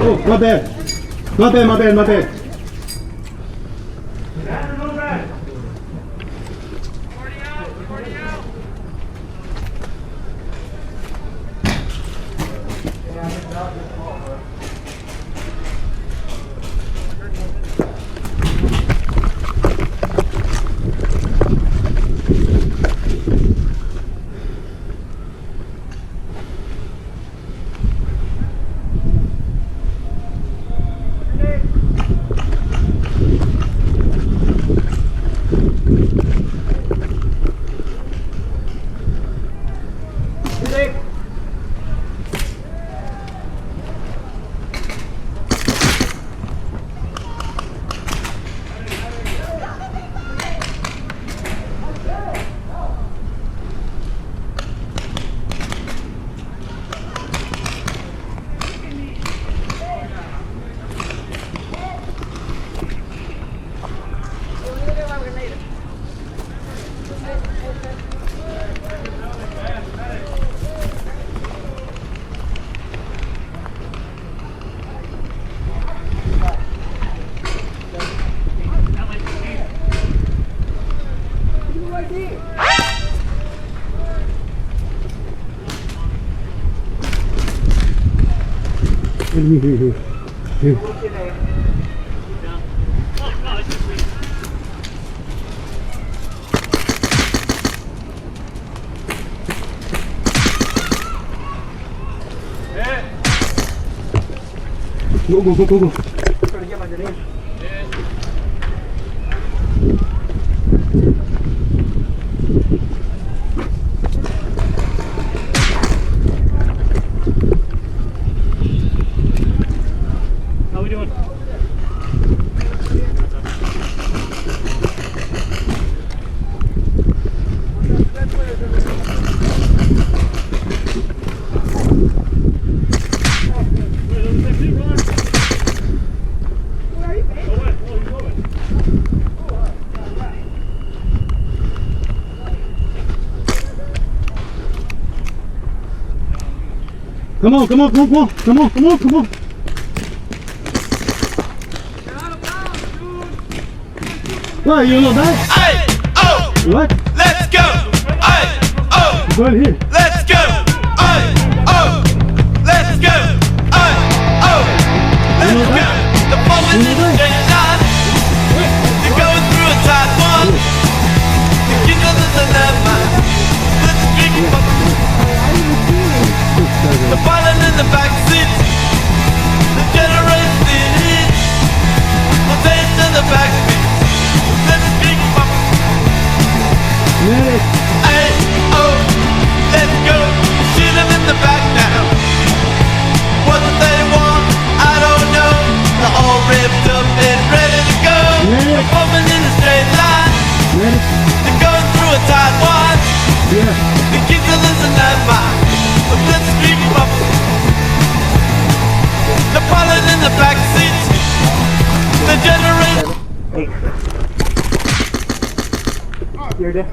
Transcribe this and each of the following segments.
Oh, my bad. My bad, my bad, my bad. Here. Go, go, go, go, go. Trying to get my grenade. How we doing? Come on, come on, come on, come on, come on, come on, come on. What, you don't die? Hey, oh, What? let's go. Hey, oh, Go in here. let's go. Hey, oh, let's go. Hey, oh, let's go. The moment is straight line. You're going through a tight one. The kids are the dilemma. Let's drink from the pilot in the back seat. The generation heat. I'll take to the back seat. Let's drink from Medic. Hey, oh, let's go. Shoot 'em in the back now. What do they want? I don't know. They're all ripped up and ready to go. Yeah. They're moving in a straight line. Medic. They're going through a tight one. Yeah. The kids are losing their mind. But let's keep up. The pilot in the back seat. The generator. You're dead.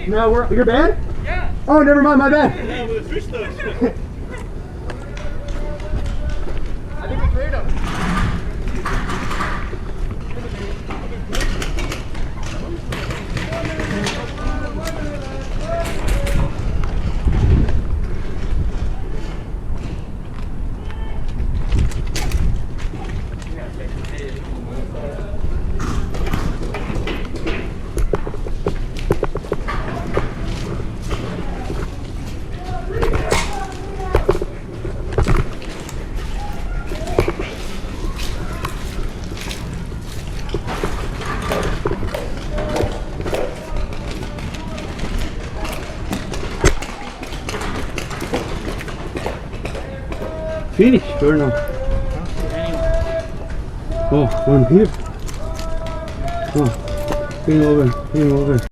No, you're bad? Yeah. Oh, never mind, my bad. Yeah, with a fish though. I think we cleared him. Finish or no? Oh, one here. Oh, game over, game over.